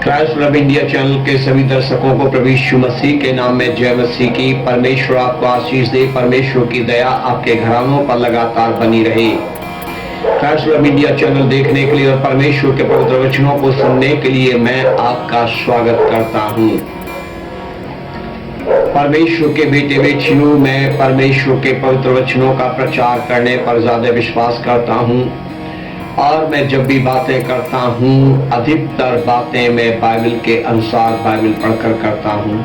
Christ love India channel के सभी दर्शकों को प्रभु यीशु मसीह के नाम में जय मसीह की। परमेश्वर आपको आशीष दे। परमेश्वर की दया आपके घरानों पर लगातार बनी रहे। क्राइस्ट लव इंडिया चैनल देखने के लिए और परमेश्वर के पवित्र वचनों को सुनने के लिए मैं आपका स्वागत करता हूँ। परमेश्वर के बेटे बेटियों, मैं परमेश्वर के पवित्र वचनों का प्रचार करने पर ज्यादा विश्वास करता हूँ और मैं जब भी बातें करता हूँ अधिकतर बातें मैं बाइबल के अनुसार बाइबल पढ़कर करता हूँ।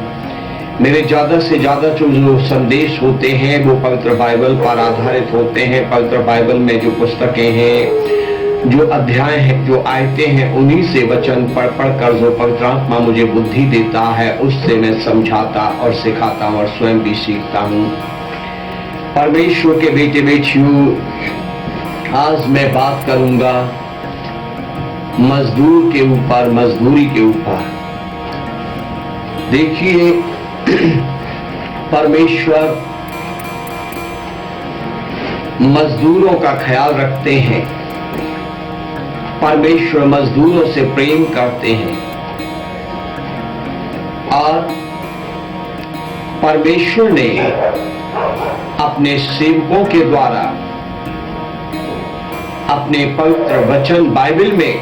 मेरे ज्यादा से ज्यादा जो संदेश होते हैं वो पवित्र बाइबल पर आधारित होते हैं। पवित्र बाइबल में जो पुस्तकें हैं, जो अध्याय हैं, जो आयतें हैं, उन्हीं से वचन पढ़ कर जो पवित्र आत्मा मुझे बुद्धि देता है उससे मैं समझाता और सिखाता हूँ और स्वयं भी सीखता हूँ। परमेश्वर के बेटे बेटियों, आज मैं बात करूंगा मजदूर के ऊपर, मजदूरी के ऊपर। देखिए, परमेश्वर मजदूरों का ख्याल रखते हैं। परमेश्वर मजदूरों से प्रेम करते हैं और परमेश्वर ने अपने सेवकों के द्वारा अपने पवित्र वचन बाइबल में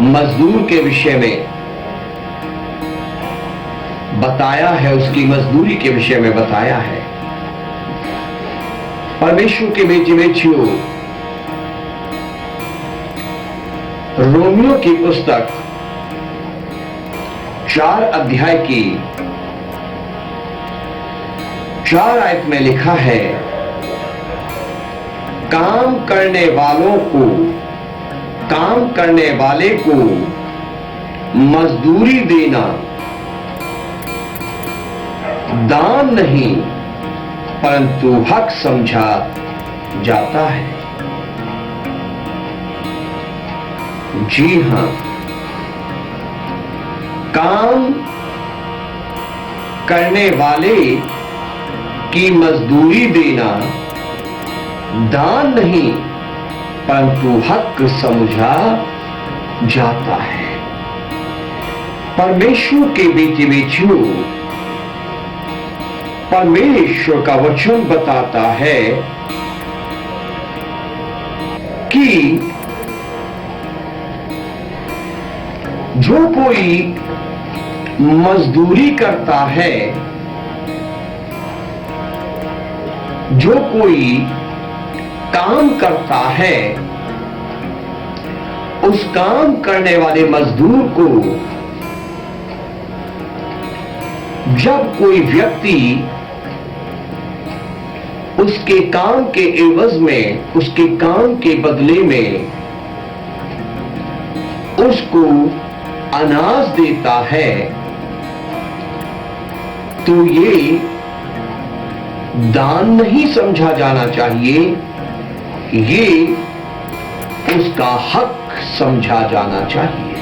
मजदूर के विषय में बताया है, उसकी मजदूरी के विषय में बताया है। परमेश्वर के बेटे बेटियों, रोमियो की पुस्तक 4 अध्याय की 4 आयत में लिखा है, काम करने वाले को मजदूरी देना दान नहीं परंतु हक समझा जाता है। जी हां, काम करने वाले की मजदूरी देना दान नहीं परंतु हक समझा जाता है। परमेश्वर के बेटे बेटियों, परमेश्वर का वचन बताता है कि जो कोई मजदूरी करता है, जो कोई काम करता है, उस काम करने वाले मजदूर को जब कोई व्यक्ति उसके काम के एवज में, उसके काम के बदले में उसको अनाज देता है, तो ये दान नहीं समझा जाना चाहिए, ये उसका हक समझा जाना चाहिए।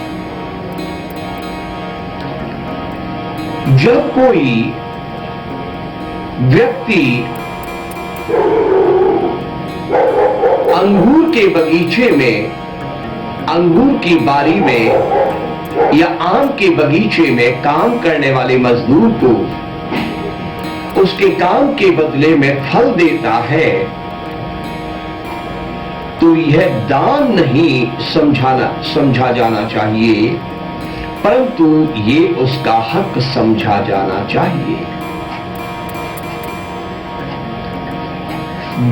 जब कोई व्यक्ति अंगूर के बगीचे में, अंगूर की बारी में या आम के बगीचे में काम करने वाले मजदूर को उसके काम के बदले में फल देता है, तो यह दान नहीं समझा जाना चाहिए परंतु ये उसका हक समझा जाना चाहिए।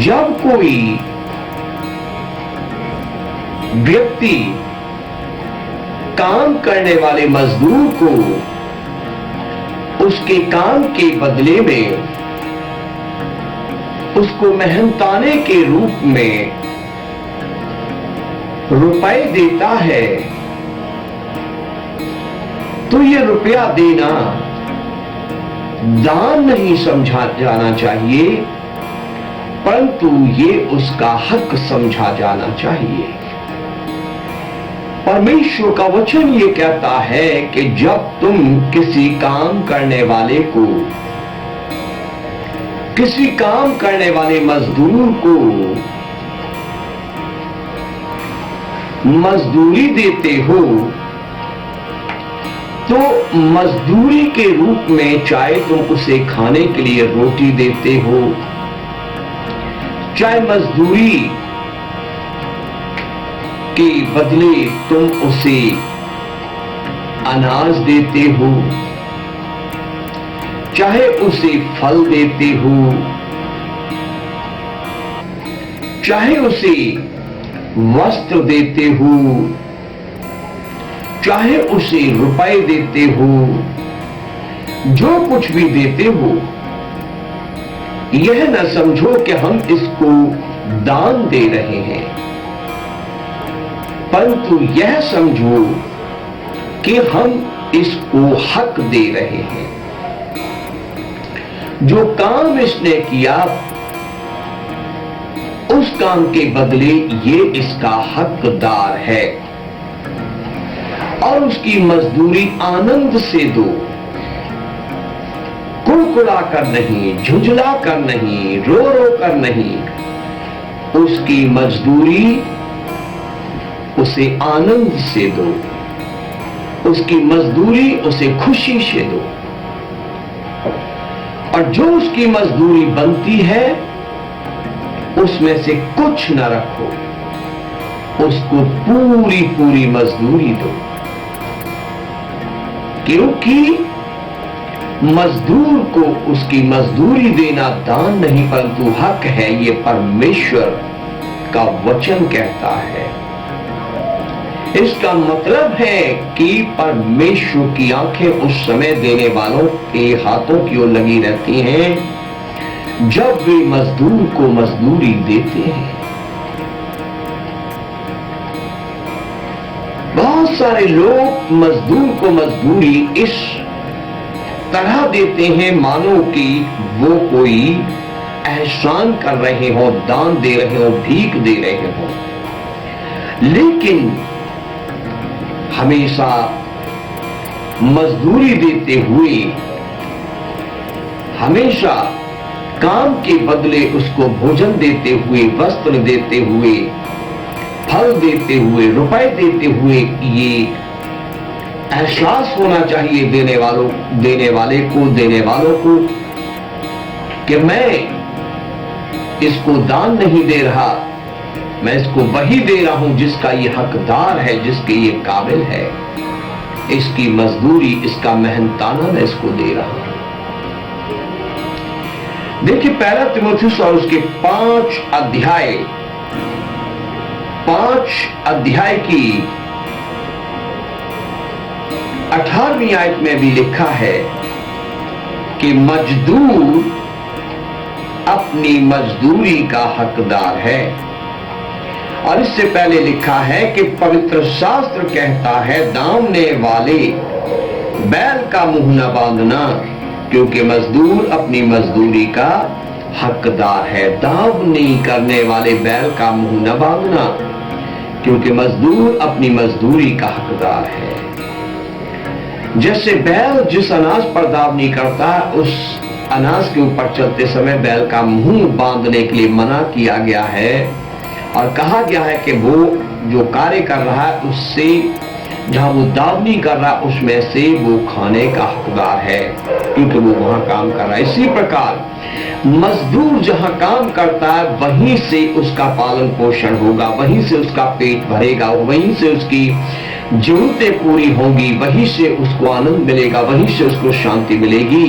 जब कोई व्यक्ति काम करने वाले मजदूर को उसके काम के बदले में उसको मेहनताने के रूप में रुपए देता है, तो ये रुपया देना दान नहीं समझा जाना चाहिए परंतु ये उसका हक समझा जाना चाहिए। परमेश्वर का वचन ये कहता है कि जब तुम किसी काम करने वाले को, किसी काम करने वाले मजदूर को मजदूरी देते हो तो मजदूरी के रूप में चाहे तुम उसे खाने के लिए रोटी देते हो, चाहे मजदूरी के बदले तुम उसे अनाज देते हो, चाहे उसे फल देते हो, चाहे उसे वस्त्र देते हो, चाहे उसे रुपए देते हो, जो कुछ भी देते हो, यह न समझो कि हम इसको दान दे रहे हैं, परंतु यह समझो कि हम इसको हक दे रहे हैं। जो काम इसने किया उस काम के बदले ये इसका हकदार है, और उसकी मजदूरी आनंद से दो, कुड़कुड़ा कर नहीं, झुंझला कर नहीं, रो रो कर नहीं। उसकी मजदूरी उसे आनंद से दो, उसकी मजदूरी उसे खुशी से दो, और जो उसकी मजदूरी बनती है उसमें से कुछ न रखो, उसको पूरी पूरी मजदूरी दो, क्योंकि मजदूर को उसकी मजदूरी देना दान नहीं परंतु हक है, ये परमेश्वर का वचन कहता है। इसका मतलब है कि परमेश्वर की आंखें उस समय देने वालों के हाथों की ओर लगी रहती हैं जब वे मजदूर को मजदूरी देते हैं। बहुत सारे लोग मजदूर को मजदूरी इस तरह देते हैं मानो कि वो कोई एहसान कर रहे हो, दान दे रहे हो, भीख दे रहे हो, लेकिन हमेशा मजदूरी देते हुए, हमेशा काम के बदले उसको भोजन देते हुए, वस्त्र देते हुए, फल देते हुए, रुपए देते हुए, ये एहसास होना चाहिए देने वालों को कि मैं इसको दान नहीं दे रहा, मैं इसको वही दे रहा हूं जिसका ये हकदार है, जिसके ये काबिल है, इसकी मजदूरी, इसका मेहनताना मैं इसको दे रहा हूं। देखिए पहला तीमुथियुस और उसके 5 अध्याय की 18वीं आयत में भी लिखा है कि मजदूर अपनी मजदूरी का हकदार है, और इससे पहले लिखा है कि पवित्र शास्त्र कहता है दामने वाले बैल का मुंह न बांधना, क्योंकि मजदूर अपनी मजदूरी का हकदार है। दावनी करने वाले बैल का मुंह न बांधना, क्योंकि मजदूर अपनी मजदूरी का हकदार है। जैसे बैल जिस अनाज पर दावनी करता है, उस अनाज के ऊपर चलते समय बैल का मुंह बांधने के लिए मना किया गया है, और कहा गया है कि वो जो कार्य कर रहा है उससे, जहां वो दावनी कर रहा है उसमें से वो खाने का हकदार है, क्योंकि वो वहां काम कर रहा है। इसी प्रकार मजदूर जहां काम करता है वहीं से उसका पालन पोषण होगा, वहीं से उसका पेट भरेगा, वहीं से उसकी जरूरतें पूरी होंगी, वहीं से उसको आनंद मिलेगा, वहीं से उसको शांति मिलेगी।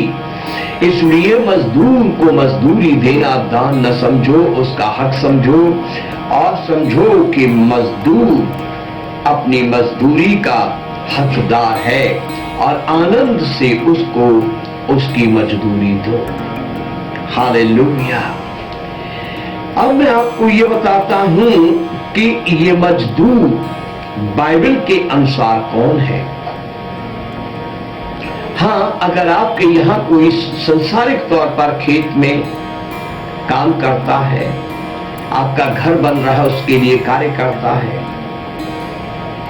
इसलिए मजदूर को मजदूरी देना दान न समझो, उसका हक समझो, और समझो कि मजदूर अपनी मजदूरी का हकदार है, और आनंद से उसको उसकी मजदूरी दो। हालेलुया। अब मैं आपको ये बताता हूं कि ये मजदूर बाइबल के अनुसार कौन है। हाँ, अगर आपके यहां कोई संसारिक तौर पर खेत में काम करता है, आपका घर बन रहा है उसके लिए कार्य करता है,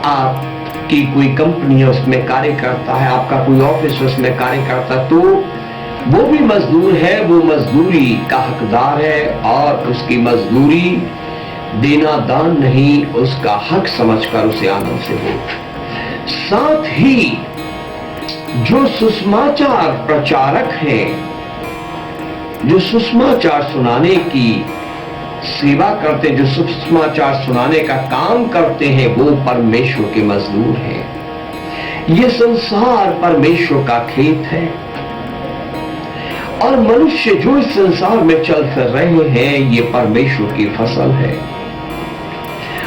आपकी कोई कंपनी है उसमें कार्य करता है, आपका कोई ऑफिस उसमें कार्य करता है, तो वो भी मजदूर है, वो मजदूरी का हकदार है, और उसकी मजदूरी देना दान नहीं, उसका हक समझकर उसे आनंद से दो। साथ ही जो सुसमाचार प्रचारक हैं, जो सुसमाचार सुनाने की सेवा करते, जो सुसमाचार सुनाने का काम करते हैं, वो परमेश्वर के मजदूर हैं। ये संसार परमेश्वर का खेत है और मनुष्य जो इस संसार में चल फिर रहे हैं, ये परमेश्वर की फसल है।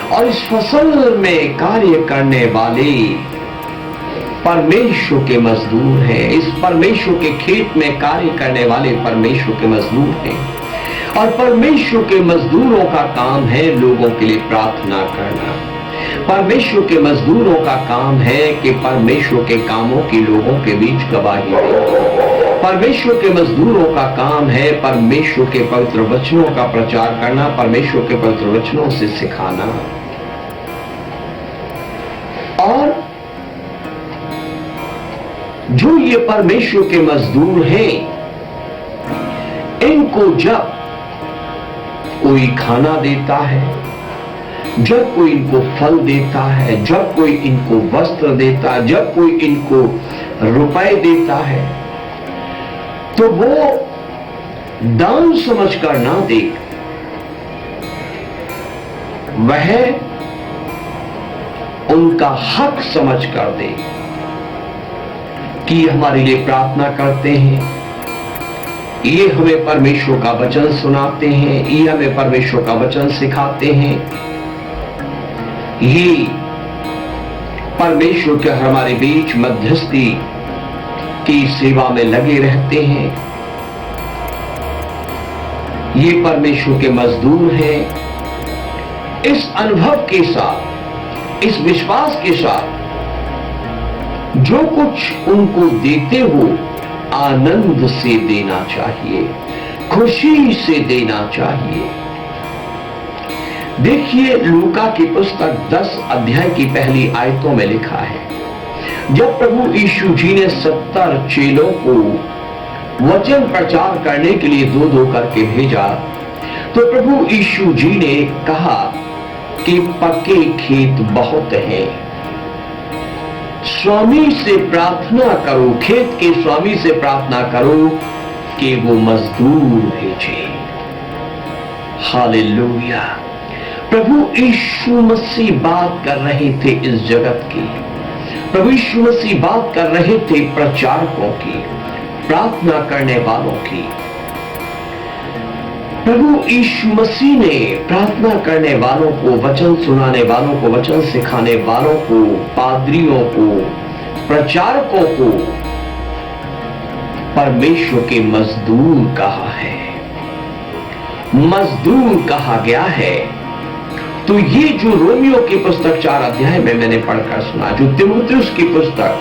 और इस फसल में कार्य करने वाले परमेश्वर के मजदूर हैं। इस परमेश्वर के खेत में कार्य करने वाले परमेश्वर के मजदूर हैं। और परमेश्वर के मजदूरों का काम है लोगों के लिए प्रार्थना करना। परमेश्वर के मजदूरों का काम है कि परमेश्वर के कामों की लोगों के बीच गवाही दें। परमेश्वर के मजदूरों का काम है परमेश्वर के पवित्र वचनों का प्रचार करना, परमेश्वर के पवित्र वचनों से सिखाना। और जो ये परमेश्वर के मजदूर हैं, इनको जब कोई खाना देता है, जब कोई इनको फल देता है, जब कोई इनको वस्त्र देता है, जब कोई इनको रुपए देता है, तो वो दान समझकर ना दे, वह उनका हक समझकर दे कि हमारे लिए प्रार्थना करते हैं, ये हमें परमेश्वर का वचन सुनाते हैं, ये हमें परमेश्वर का वचन सिखाते हैं, ये परमेश्वर के हमारे बीच मध्यस्थी की सेवा में लगे रहते हैं। ये परमेश्वर के मजदूर हैं। इस अनुभव के साथ, इस विश्वास के साथ, जो कुछ उनको देते हो आनंद से देना चाहिए, खुशी से देना चाहिए। देखिए, लूका की पुस्तक 10 अध्याय की पहली आयतों में लिखा है, जब प्रभु यीशु जी ने 70 चेलों को वचन प्रचार करने के लिए 2-2 करके भेजा, तो प्रभु यीशु जी ने कहा कि पक्के खेत बहुत हैं, स्वामी से प्रार्थना करो, खेत के स्वामी से प्रार्थना करो कि वो मजदूर भेजे। हालेलुया। प्रभु यीशु मसीह बात कर रहे थे इस जगत की, प्रभु यीशु मसीह बात कर रहे थे प्रचारकों की, प्रार्थना करने वालों की। प्रभु यीशु मसीह ने प्रार्थना करने वालों को, वचन सुनाने वालों को, वचन सिखाने वालों को, पादरियों को, प्रचारकों को परमेश्वर के मजदूर कहा है, मजदूर कहा गया है। तो ये जो रोमियो की पुस्तक 4 अध्याय में मैंने पढ़कर सुना, जो तीमुथियुस की पुस्तक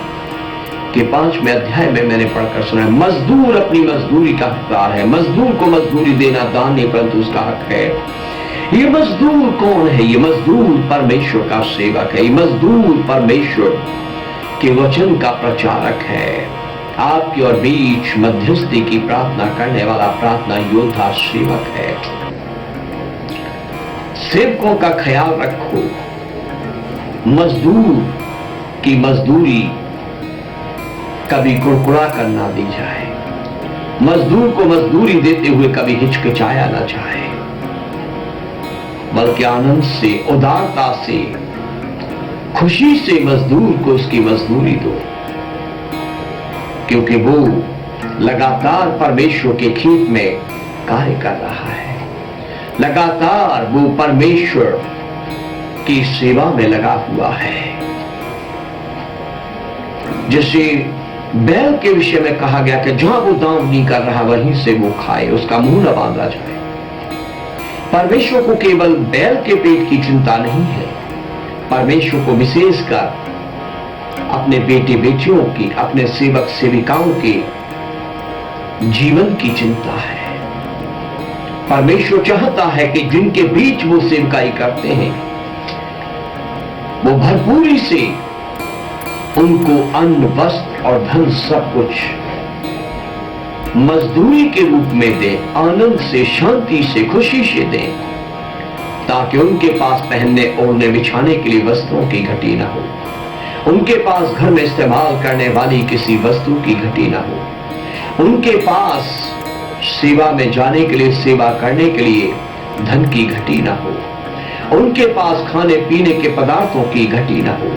के 5वें अध्याय में मैंने पढ़कर सुना, मजदूर अपनी मजदूरी का हकदार है। मजदूर को मजदूरी देना दान नहीं, परंतु उसका हक है। ये मजदूर कौन है? ये मजदूर परमेश्वर का सेवक है। ये मजदूर परमेश्वर के वचन का प्रचारक है। आपके और बीच मध्यस्थी की प्रार्थना करने वाला प्रार्थना योद्धा सेवक है। सेवकों का ख्याल रखो, मजदूर की मजदूरी कभी कुड़कुड़ा कर ना दी जाए, मजदूर को मजदूरी देते हुए कभी हिचकिचाया ना जाए, बल्कि आनंद से, उदारता से, खुशी से मजदूर को उसकी मजदूरी दो, क्योंकि वो लगातार परमेश्वर के खेत में कार्य कर रहा है, लगातार वो परमेश्वर की सेवा में लगा हुआ है। जैसे बैल के विषय में कहा गया कि जहां वो दांव नहीं कर रहा वहीं से वो खाए, उसका मुंह न बांधा जाए। परमेश्वर को केवल बैल के पेट की चिंता नहीं है, परमेश्वर को विशेषकर अपने बेटे बेटियों की, अपने सेवक सेविकाओं के जीवन की चिंता है। परमेश्वर चाहता है कि जिनके बीच वो सेवकाई करते हैं, वो भरपूरी से उनको अन्न, वस्त्र और धन सब कुछ मजदूरी के रूप में दे, आनंद से, शांति से, खुशी से दे, ताकि उनके पास पहनने, ओढ़ने, बिछाने के लिए वस्त्रों की घटी न हो। उनके पास घर में इस्तेमाल करने वाली किसी वस्तु की घटी ना हो। उनके पास सेवा में जाने के लिए, सेवा करने के लिए धन की घटी ना हो। उनके पास खाने पीने के पदार्थों की घटी ना हो।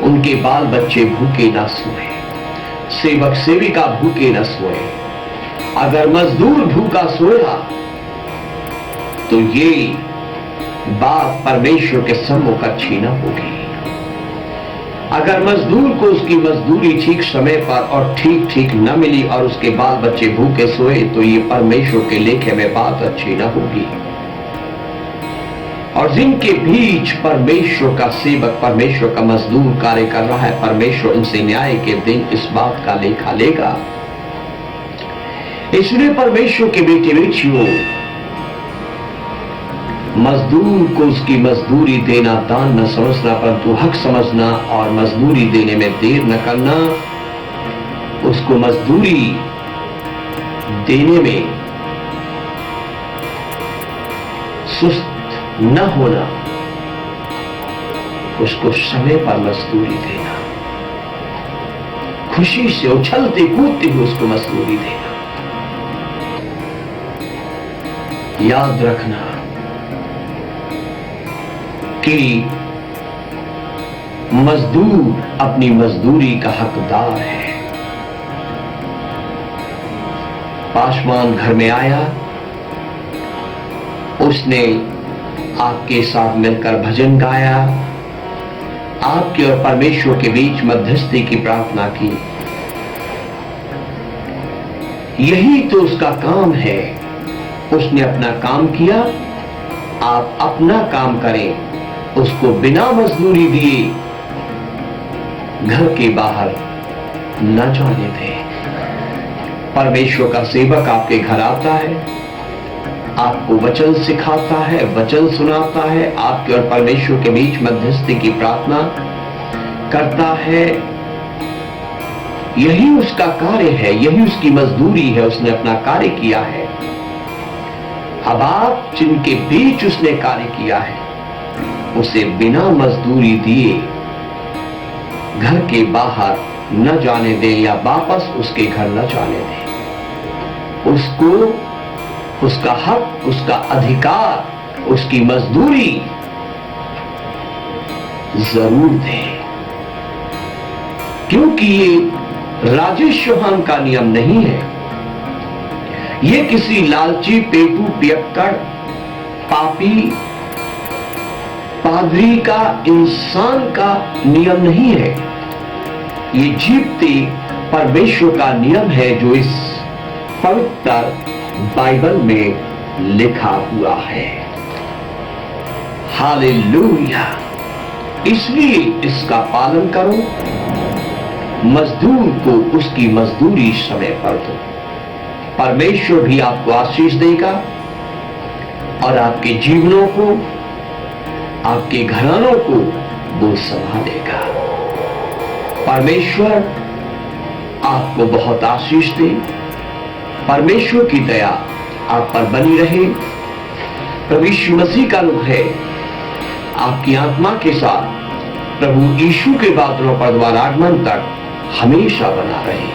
उनके बाल बच्चे भूखे ना सोए, सेवक सेविका भूखे ना सोए। अगर मजदूर भूखा सोया तो ये बात परमेश्वर के सम्मुख अच्छी ना होगी। अगर मजदूर को उसकी मजदूरी ठीक समय पर और ठीक ठीक न मिली और उसके बाल बच्चे भूखे सोए तो ये परमेश्वर के लेखे में बात अच्छी ना होगी। और जिनके बीच परमेश्वर का सेवक, परमेश्वर का मजदूर कार्य कर रहा है, परमेश्वर उनसे न्याय के दिन इस बात का लेखा लेगा। इसलिए परमेश्वर के बेटे बेटियों, मजदूर को उसकी मजदूरी देना दान न समझना परंतु हक समझना और मजदूरी देने में देर न करना, उसको मजदूरी देने में सुस्त न होना, उसको समय पर मजदूरी देना, खुशी से उछलते कूदते हुए उसको मजदूरी देना। याद रखना कि मजदूर अपनी मजदूरी का हकदार है। पासवान घर में आया, उसने आपके साथ मिलकर भजन गाया, आपके और परमेश्वर के बीच मध्यस्थी की प्रार्थना की। यही तो उसका काम है। उसने अपना काम किया, आप अपना काम करें। उसको बिना मजदूरी दिए घर के बाहर न जाने दें। परमेश्वर का सेवक आपके घर आता है, आपको वचन सिखाता है, वचन सुनाता है, आपके और परमेश्वर के बीच मध्यस्थी की प्रार्थना करता है। यही उसका कार्य है, यही उसकी मजदूरी है। उसने अपना कार्य किया है। अब आप जिनके बीच उसने कार्य किया है, उसे बिना मजदूरी दिए घर के बाहर न जाने दें या वापस उसके घर न जाने दें। उसको उसका हक, उसका अधिकार, उसकी मजदूरी जरूर दें, क्योंकि ये राजेश चौहान का नियम नहीं है। ये किसी लालची, पेटू, पियक्कड़, पापी, पादरी का, इंसान का नियम नहीं है। ये जीवते परमेश्वर का नियम है जो इस पवित्र बाइबल में लिखा हुआ है। हालेलुया। इसलिए इसका पालन करो। मजदूर को उसकी मजदूरी समय पर दो। परमेश्वर भी आपको आशीष देगा और आपके जीवनों को, आपके घरानों को वो संभालेगा। परमेश्वर आपको बहुत आशीष दे। परमेश्वर की दया आप पर बनी रहे। प्रभु यीशु मसीह का रूप है आपकी आत्मा के साथ प्रभु यीशु के बादलों पर द्वारा आगमन तक हमेशा बना रहे।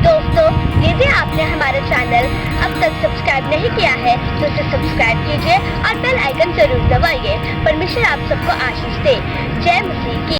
दोस्तों, यदि आपने हमारा चैनल अब तक सब्सक्राइब नहीं किया है तो इसे सब्सक्राइब कीजिए और बेल आइकन जरूर दबाइए। परमेश्वर आप सबको आशीष दे। जय मसीह की।